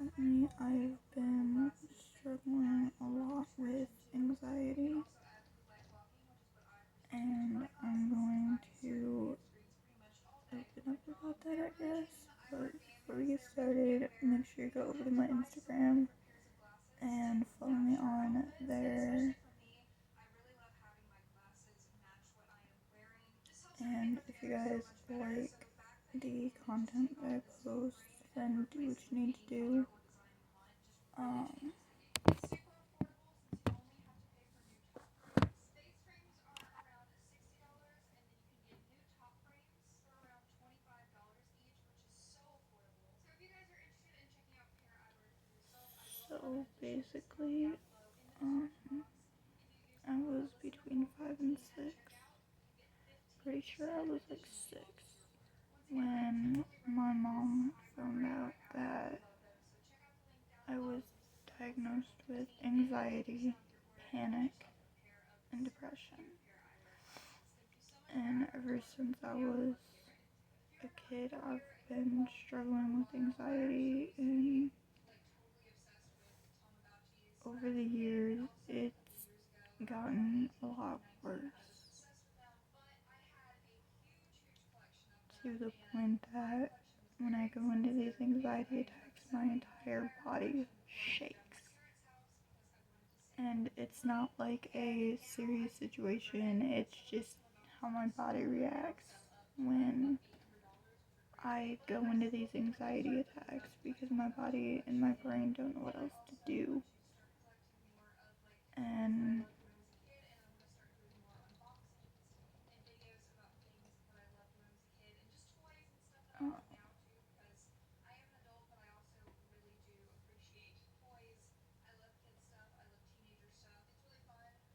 Recently, I've been struggling a lot with anxiety, and I'm going to open up about that, I guess. But before we get started, make sure you go over to my Instagram and follow me on there. And if you guys like the content that I post, then do what you need to do. So basically, um, I was between 5 and 6. Pretty sure I was like 6 when my mom found out that I was diagnosed with anxiety, panic, and depression. And ever since I was a kid, I've been struggling with anxiety, and over the years, it's gotten a lot worse to the point that when I go into these anxiety attacks, my entire body shakes. And it's not like a serious situation, it's just how my body reacts when I go into these anxiety attacks, because my body and my brain don't know what else to do. And uh,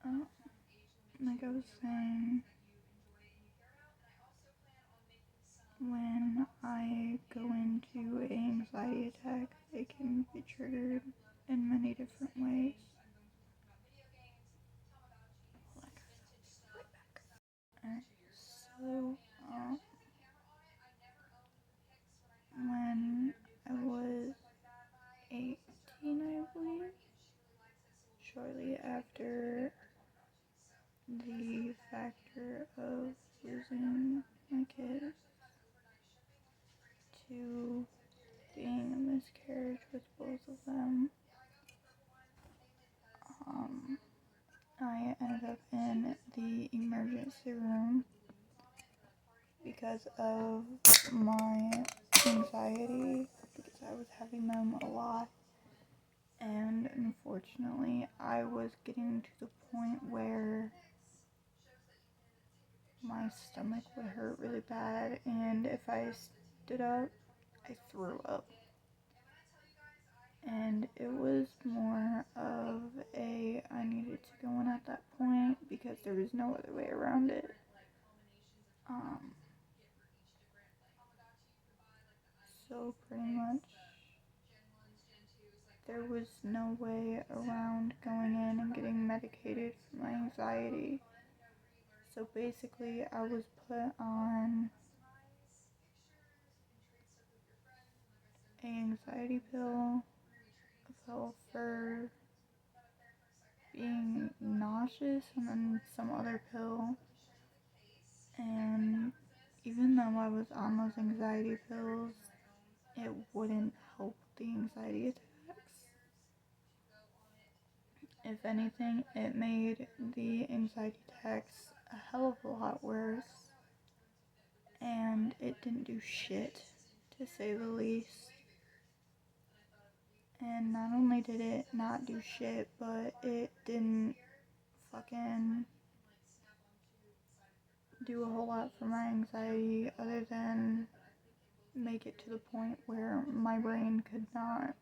uh, like I was saying, when I go into an anxiety attack, they can be triggered in many different ways. Alright, so, when I was 18, I believe, shortly after the factor of losing my kids to being a miscarriage with both of them, I ended up in the emergency room because of my anxiety, because I was having them a lot. And unfortunately, I was getting to the point where my stomach would hurt really bad, and if I stood up, I threw up. And it was more of I needed to go in at that point because there was no other way around it. So pretty much there was no way around going in and getting medicated for my anxiety. So basically I was put on an anxiety pill, a pill for being nauseous, and then some other pill. And even though I was on those anxiety pills, it wouldn't help the anxiety attacks. If anything, it made the anxiety attacks a hell of a lot worse, and it didn't do shit, to say the least. And not only did it not do shit, but it didn't fucking do a whole lot for my anxiety other than make it to the point where my brain could not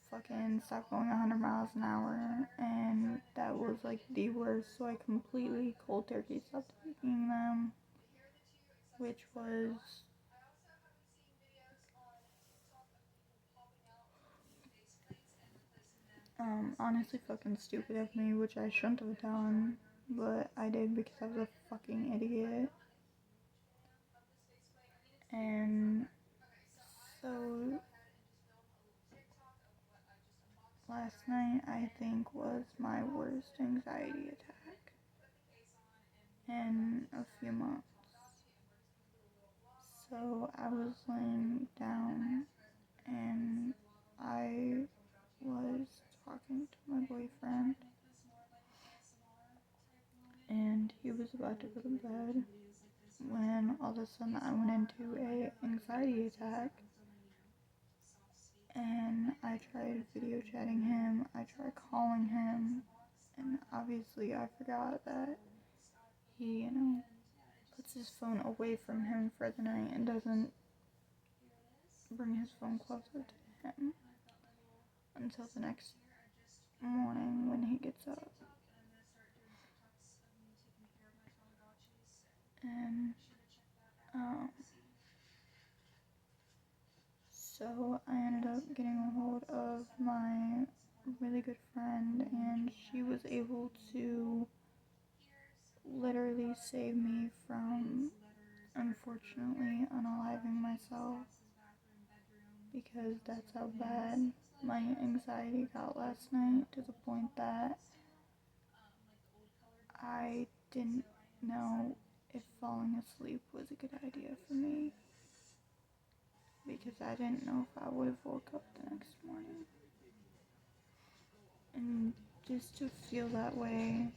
fucking stop going 100 miles an hour, and that was like the worst. So I completely cold turkey stopped taking them, which was honestly fucking stupid of me, which I shouldn't have done, but I did because I was a fucking idiot. And so last night I think was my worst anxiety attack in a few months. So I was laying down and I was talking to my boyfriend and he was about to go to bed when all of a sudden I went into a anxiety attack. And I tried video chatting him, I tried calling him, and obviously I forgot that he, puts his phone away from him for the night and doesn't bring his phone closer to him until the next morning when he gets up. And, so I ended up getting a hold of my really good friend, and she was able to literally save me from, unfortunately, unaliving myself, because that's how bad my anxiety got last night, to the point that I didn't know if falling asleep was a good idea for me, because I didn't know if I would have woke up the next morning. And just to feel that way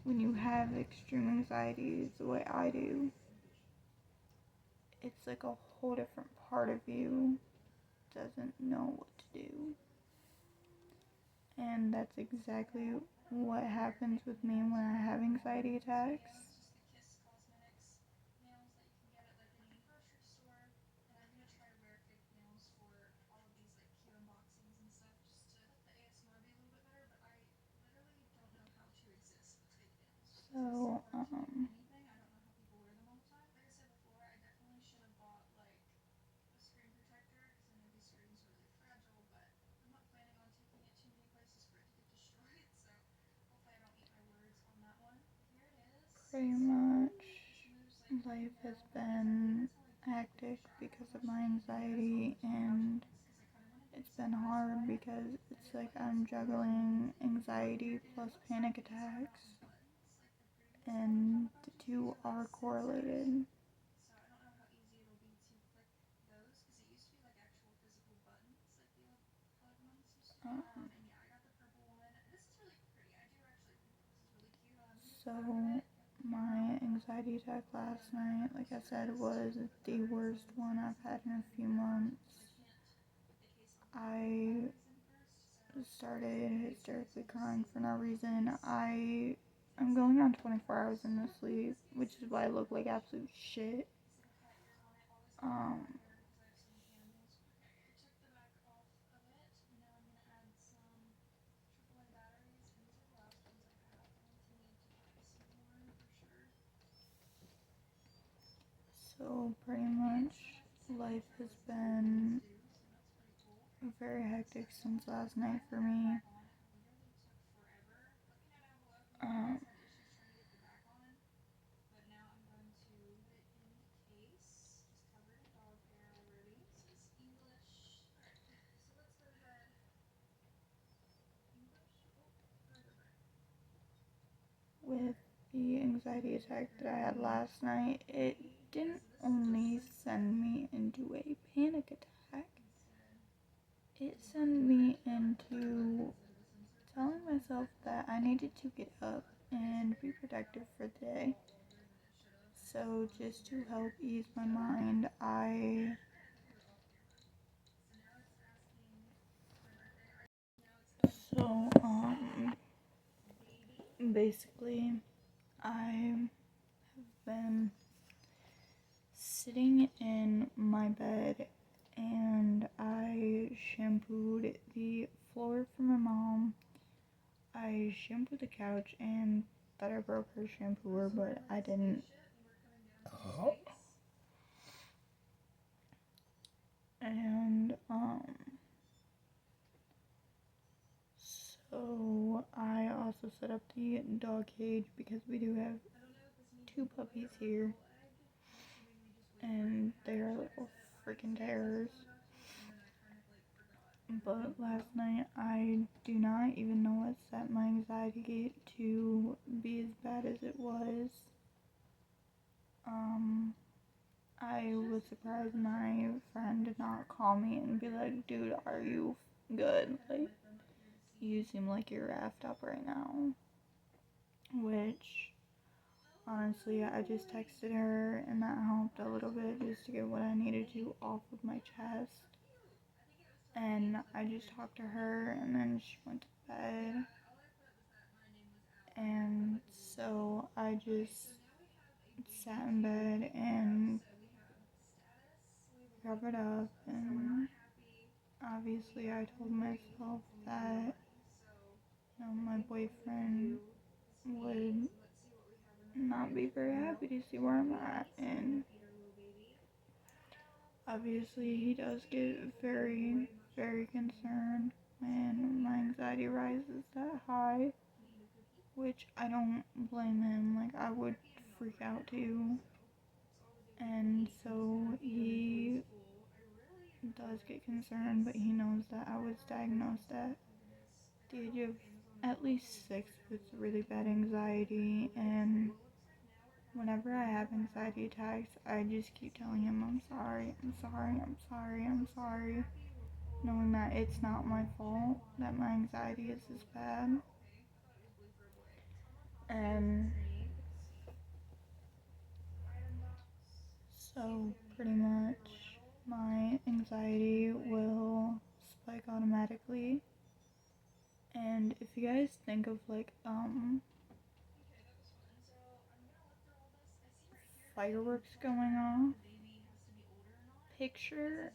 when you have extreme anxiety the way I do, it's like a whole different part of you doesn't know what to do. And that's exactly what happens with me when I have anxiety attacks. So, pretty much life has been hectic because of my anxiety, and it's been hard because it's like I'm juggling anxiety plus panic attacks, and the two are correlated. Um, so my anxiety attack last night, like I said, was the worst one I've had in a few months. I started hysterically crying for no reason. I'm going on 24 hours in no sleep, which is why I look like absolute shit. Um, so pretty much life has been very hectic since last night for me. Um, with the anxiety attack that I had last night, it didn't only send me into a panic attack, it sent me into telling myself that I needed to get up and be productive for the day. So just to help ease my mind, so basically I have been sitting in my bed and I shampooed the floor for my mom. I shampooed the couch and thought I broke her shampooer, but I didn't. And so I also set up the dog cage because we do have two puppies here, and they are little freaking terrors. But last night, I do not even know what set my anxiety to be as bad as it was. I was surprised my friend did not call me and be like, dude, are you good? Like, you seem like you're wrapped up right now. Which, honestly, I just texted her and that helped a little bit just to get what I needed to off of my chest. And I just talked to her and then she went to bed. And so I just sat in bed and covered up, and obviously I told myself that, my boyfriend would not be very happy to see where I'm at, and obviously he does get very, very concerned when my anxiety rises that high, which I don't blame him. Like, I would freak out too. And so he does get concerned, but he knows that I was diagnosed at the age of at least 6 with really bad anxiety, and whenever I have anxiety attacks, I just keep telling him, I'm sorry, I'm sorry, I'm sorry, I'm sorry, knowing that it's not my fault that my anxiety is this bad. And so pretty much my anxiety will spike automatically. And if you guys think of like fireworks going off, picture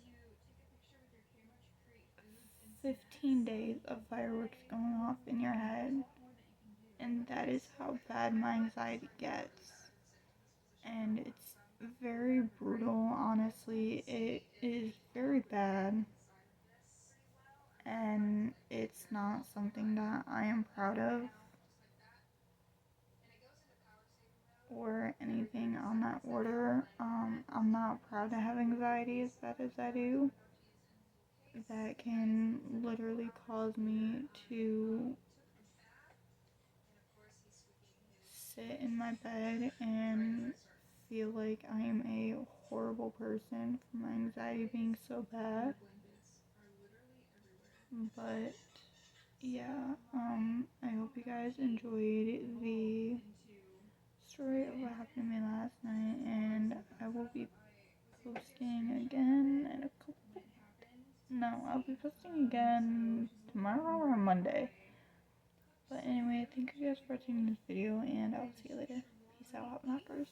15 days of fireworks going off in your head, and that is how bad my anxiety gets. And it's very brutal, honestly. It is very bad, and it's not something that I am proud of or anything on that order. I'm not proud to have anxiety as bad as I do. That can literally cause me to sit in my bed and feel like I am a horrible person for my anxiety being so bad. But yeah, I hope you guys enjoyed the story of what happened to me last night, and I will be posting again in a couple. No, I'll be posting again tomorrow or Monday. But anyway, thank you guys for watching this video, and I'll see you later. Peace out, Hop Knockers.